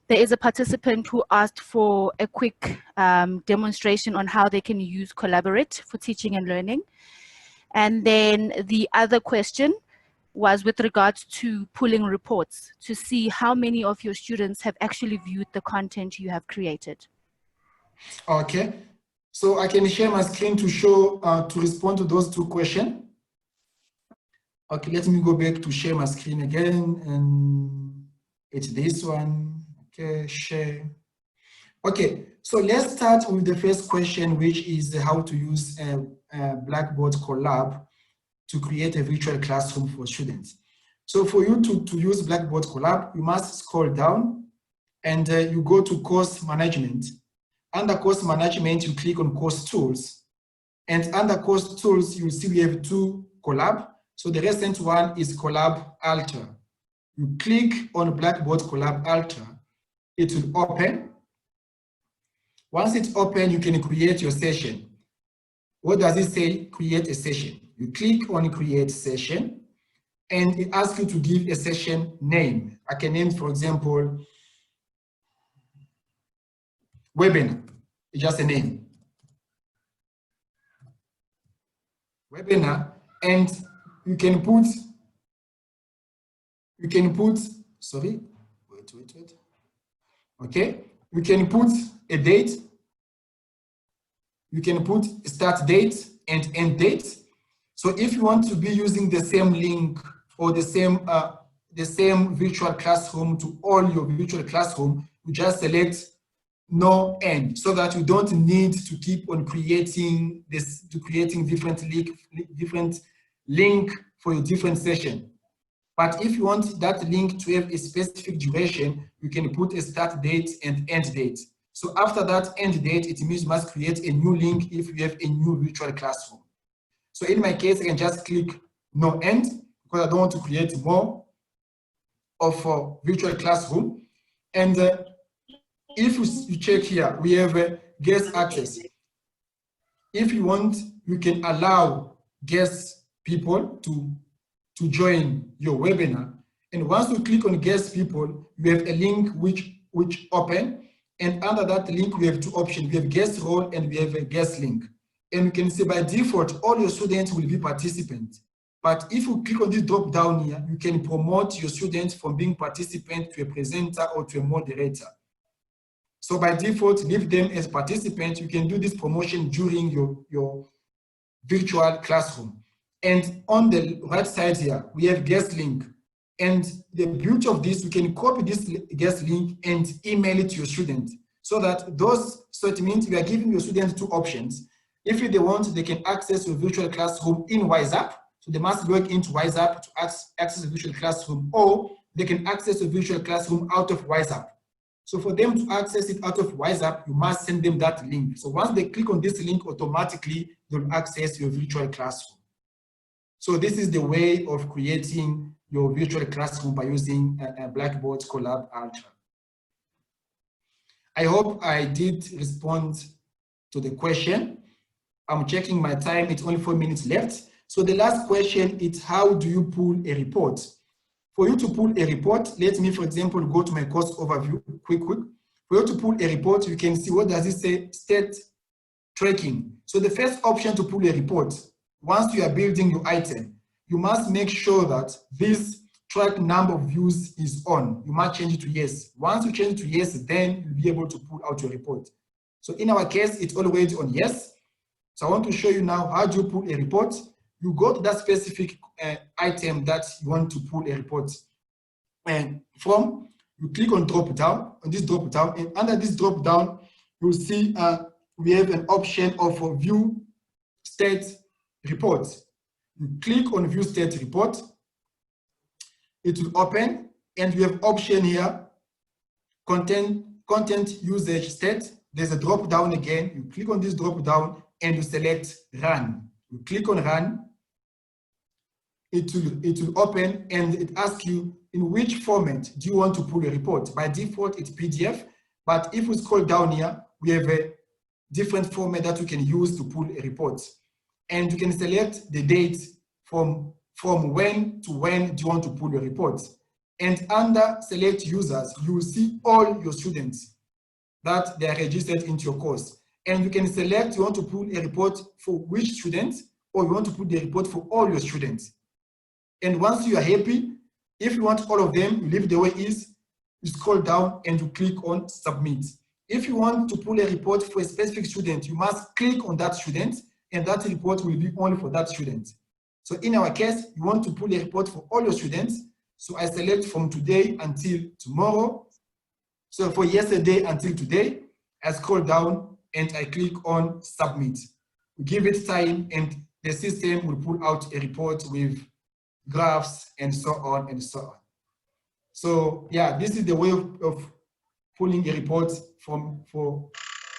There is a participant who asked for a quick demonstration on how they can use Collaborate for teaching and learning. And then the other question was with regards to pulling reports to see how many of your students have actually viewed the content you have created. Okay, so I can share my screen to show, to respond to those 2 questions. Okay, let me go back to share my screen again, and it's this one. Okay, share. Okay, so let's start with the first question, which is how to use Blackboard Collab to create a virtual classroom for students. So for you to use Blackboard Collab, you must scroll down and you go to course management. Under course management, you click on course tools. And under course tools, you see we have 2 Collab. So the recent one is Collab Ultra. You click on Blackboard Collab Ultra, it will open. Once it's open, you can create your session. What does it say? Create a session. You click on create session, and it asks you to give a session name. I can name, for example, webinar. It's just a name. Webinar, and you can put, sorry, wait. Okay, you can put a date. you can put start date and end date. So if you want to be using the same link or the same virtual classroom to all your virtual classroom, you just select no end, so that you don't need to keep on creating different link for your different session. But if you want that link to have a specific duration, you can put a start date and end date. So after that end date, it means you must create a new link if you have a new virtual classroom. So in my case, I can just click no end because I don't want to create more of a virtual classroom. And if you check here, we have guest access. If you want, you can allow guest people to join your webinar. And once you click on guest people, you have a link which open. And under that link, we have two options. We have guest role and we have a guest link. And you can see by default, all your students will be participants. But if you click on this drop down here, you can promote your students from being participant to a presenter or to a moderator. So by default, leave them as participants. You can do this promotion during your virtual classroom. And on the right side here, we have guest link. And the beauty of this, you can copy this guest link and email it to your students. So it means you are giving your students two options. If they want, they can access your virtual classroom in WhatsApp. So they must log into WhatsApp to access the virtual classroom, or they can access the virtual classroom out of WhatsApp. So for them to access it out of WhatsApp, you must send them that link. So once they click on this link, automatically they'll access your virtual classroom. So this is the way of creating your virtual classroom by using Blackboard Colab Ultra. I hope I did respond to the question. I'm checking my time, it's only 4 minutes left. So the last question is, how do you pull a report? For you to pull a report, let me, for example, go to my course overview, quick. For you to pull a report, you can see, what does it say? State tracking. So the first option to pull a report, once you are building your item, you must make sure that this track number of views is on. You must change it to yes. Once you change it to yes, then you'll be able to pull out your report. So in our case, it's always on yes. So I want to show you now how do you pull a report. You go to that specific item that you want to pull a report. And you click on drop down, on this drop down, and under this drop down, you'll see we have an option of view state report. You click on view state report, it will open, and we have option here, content usage state. There's a drop down again. You click on this drop down and you select run. You click on run, it will open and it asks you in which format do you want to pull a report. By default, it's PDF, but if we scroll down here, we have a different format that you can use to pull a report. And you can select the date from when to when do you want to pull a report. And under select users, you will see all your students that they are registered into your course. And you can select you want to pull a report for which students, or you want to put the report for all your students. And once you are happy, if you want all of them, you leave the way it is, you scroll down and you click on submit. If you want to pull a report for a specific student, you must click on that student, and that report will be only for that student. So in our case, you want to pull a report for all your students. So I select from today until tomorrow. So for yesterday until today, I scroll down and I click on submit. We give it time and the system will pull out a report with graphs and so on and so on. So yeah, this is the way of pulling a report for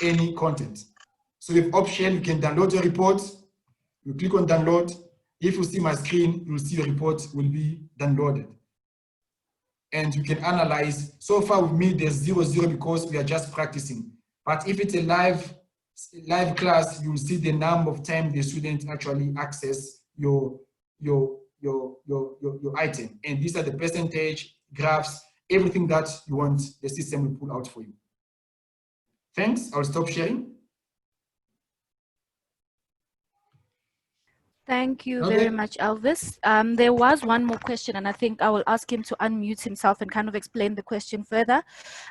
any content. So with option, you can download your report. You click on download. If you see my screen, you'll see your report will be downloaded. And you can analyze. So far with me, there's 0 because we are just practicing. But if it's a live class, you'll see the number of times the students actually access your item. And these are the percentage, graphs, everything that you want, the system will pull out for you. Thanks, I'll stop sharing. Thank you very much, Elvis. There was one more question, and I think I will ask him to unmute himself and kind of explain the question further.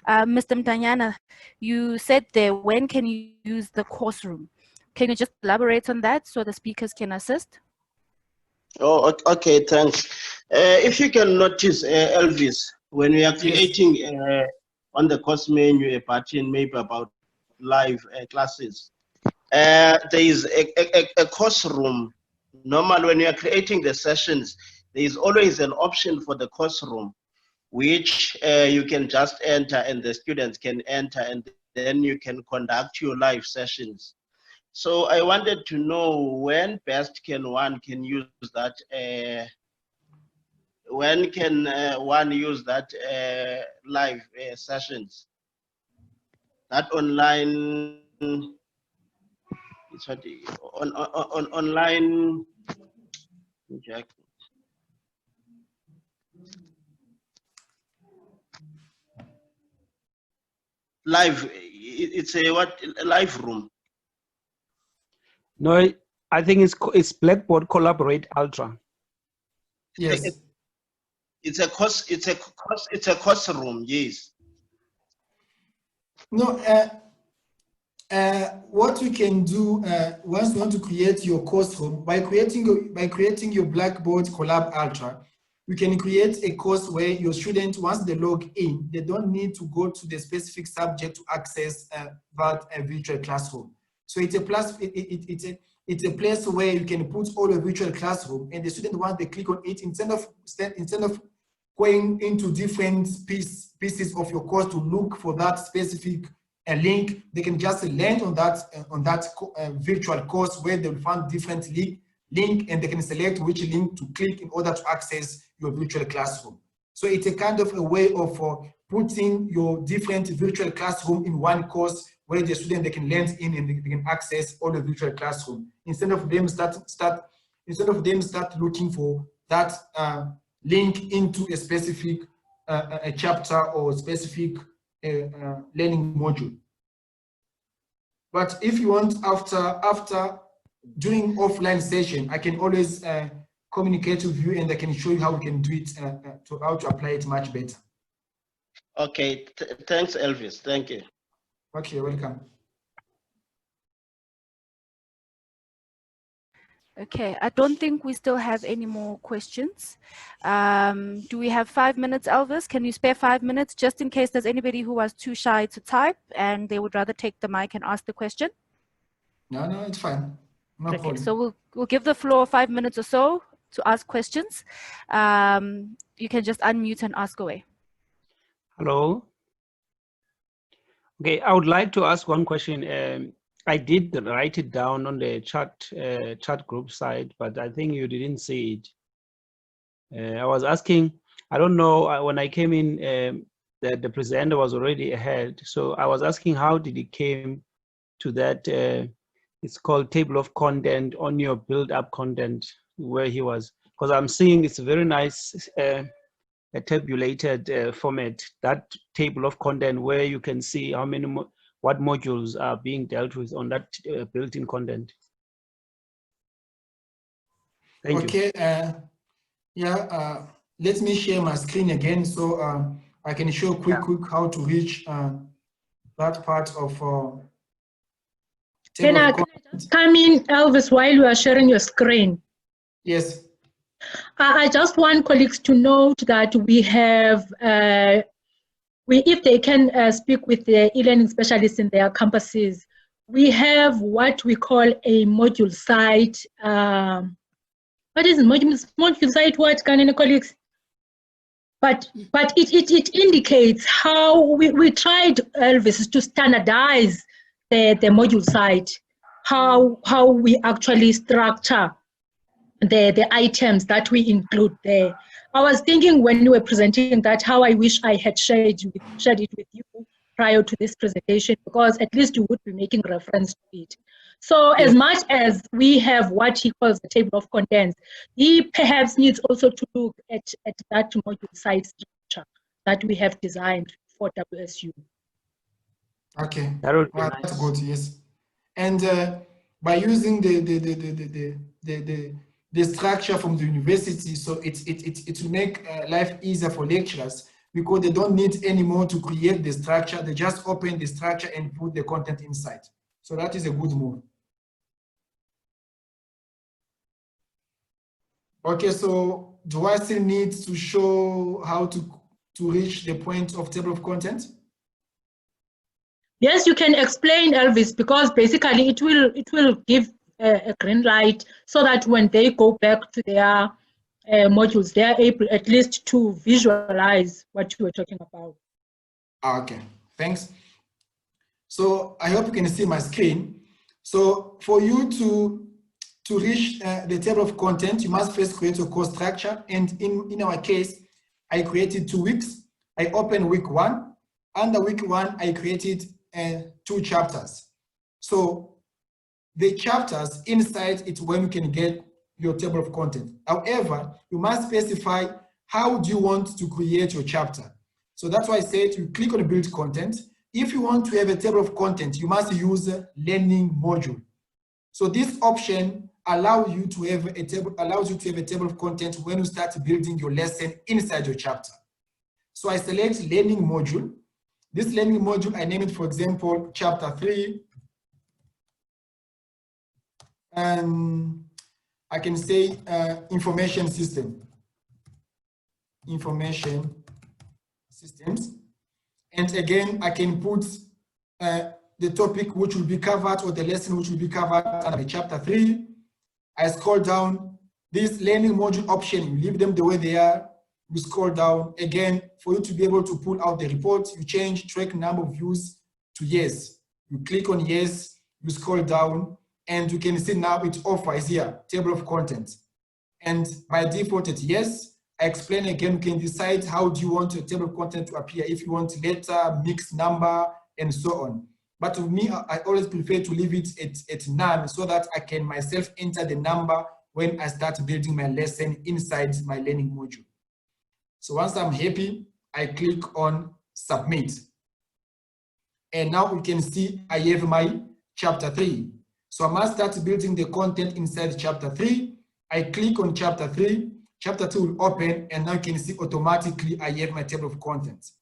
Mr. Mtanyana, you said there, when can you use the course room? Can you just elaborate on that so the speakers can assist? Oh, okay, thanks. If you can notice, Elvis, when we are creating on the course menu a button maybe about live classes, there is a course room. Normally, when you are creating the sessions, there is always an option for the course room, which you can just enter and the students can enter, and then you can conduct your live sessions. So I wanted to know when best one can use that. When can one use that live sessions? That online. It's what on online. Check. Live. It's a what live room. No, I think it's Blackboard Collaborate Ultra. Yes. It's a course room. Yes. No. What we can do once you want to create your course room, by creating your Blackboard Collab Ultra, you can create a course where your students, once they log in, they don't need to go to the specific subject to access that virtual classroom. So it's a place where you can put all your virtual classroom, and the student, once they click on it, instead of going into different pieces of your course to look for that specific link, they can just land on that virtual course where they'll find different link, and they can select which link to click in order to access your virtual classroom. So it's a kind of a way of putting your different virtual classroom in one course where the student, they can land in and they can access all the virtual classroom instead of them start looking for that link into a specific a chapter or specific learning module. But if you want, after during offline session, I can always communicate with you, and I can show you how we can do it, how to apply it much better. Okay, thanks, Elvis. Thank you. Okay, welcome. Okay, I don't think we still have any more questions. Do we have 5 minutes, Elvis? Can you spare 5 minutes just in case there's anybody who was too shy to type and they would rather take the mic and ask the question? No, it's fine. No okay, problem. So we'll give the floor 5 minutes or so to ask questions. You can just unmute and ask away. Hello. Okay, I would like to ask one question. I did write it down on the chat group side, but I think you didn't see it. I was asking, I don't know, when I came in, the presenter was already ahead. So I was asking, how did he came to that? It's called table of content on your build-up content, where he was, because I'm seeing it's a very nice a tabulated format, that table of content where you can see how many what modules are being dealt with on that built-in content. Thank you. Okay, yeah, let me share my screen again so I can show quick how to reach that part of Can I just come in, Elvis, while you are sharing your screen? Yes. I just want colleagues to note that we have, if they can speak with the e-learning specialists in their campuses, we have what we call a module site. What is module site? What, can colleagues? But it indicates how we tried, Elvis, to standardize the module site, how we actually structure the items that we include there. I was thinking when you were presenting that, how I wish I had shared it with you prior to this presentation, because at least you would be making reference to it. So as much as we have what he calls the table of contents, he perhaps needs also to look at that module site structure that we have designed for WSU. Okay, That that's good. Yes, and by using the structure from the university, so it will make life easier for lecturers, because they don't need anymore to create the structure. They just open the structure and put the content inside. So that is a good move. Okay, so do I still need to show how to reach the point of table of content? Yes, you can explain, Elvis, because basically it will give a green light so that when they go back to their modules, they are able at least to visualize what you were talking about. Okay, thanks. So I hope you can see my screen. So for you to reach the table of content, you must first create a course structure. And in our case, I created 2 weeks. I opened week 1. Under week 1, I created 2 chapters. So the chapters inside it's when you can get your table of content. However, you must specify how do you want to create your chapter. So that's why I said you click on build content. If you want to have a table of content, you must use a learning module. So this option allows you to have a table of content when you start building your lesson inside your chapter. So I select learning module. This learning module, I name it, for example, chapter 3. And I can say information system. Information systems. And again, I can put the topic which will be covered or the lesson which will be covered under chapter 3. I scroll down. This learning module option, you leave them the way they are. You scroll down. Again, for you to be able to pull out the report, you change track number of views to yes. You click on yes, you scroll down, and you can see now it offers here, table of contents. And by default, it's yes. I explain again, you can decide how do you want your table of content to appear, if you want letter, mixed number, and so on. But to me, I always prefer to leave it at none so that I can myself enter the number when I start building my lesson inside my learning module. So once I'm happy, I click on submit. And now we can see I have my chapter 3. So I must start building the content inside chapter 3. I click on chapter 3, chapter 2 will open, and now you can see automatically I have my table of contents.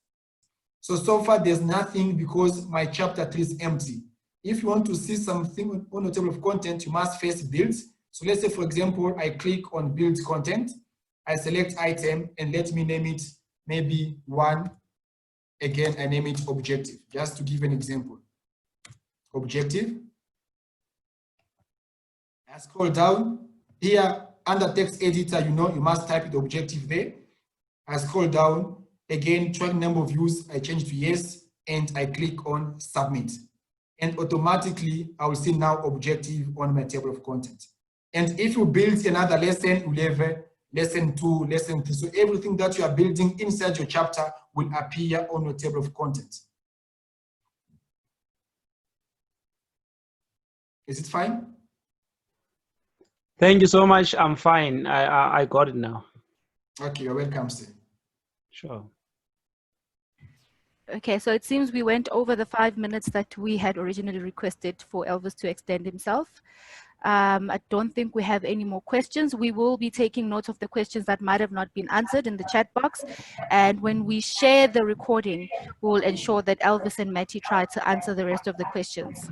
So far there's nothing because my chapter 3 is empty. If you want to see something on the table of content, you must first build. So let's say, for example, I click on build content. I select item and let me name it maybe 1. Again, I name it objective, just to give an example. Objective. I scroll down. Here, under text editor, you know, you must type the objective there. I scroll down. Again, track number of views, I change to yes, and I click on submit. And automatically, I will see now objective on my table of content. And if you build another lesson, you'll have lesson 2, lesson 3. So everything that you are building inside your chapter will appear on your table of content. Is it fine? Thank you so much. I'm fine. I got it now. Okay, you're welcome, sir. Sure. Okay, so it seems we went over the 5 minutes that we had originally requested for Elvis to extend himself. I don't think we have any more questions. We will be taking note of the questions that might have not been answered in the chat box. And when we share the recording, we'll ensure that Elvis and Matty try to answer the rest of the questions.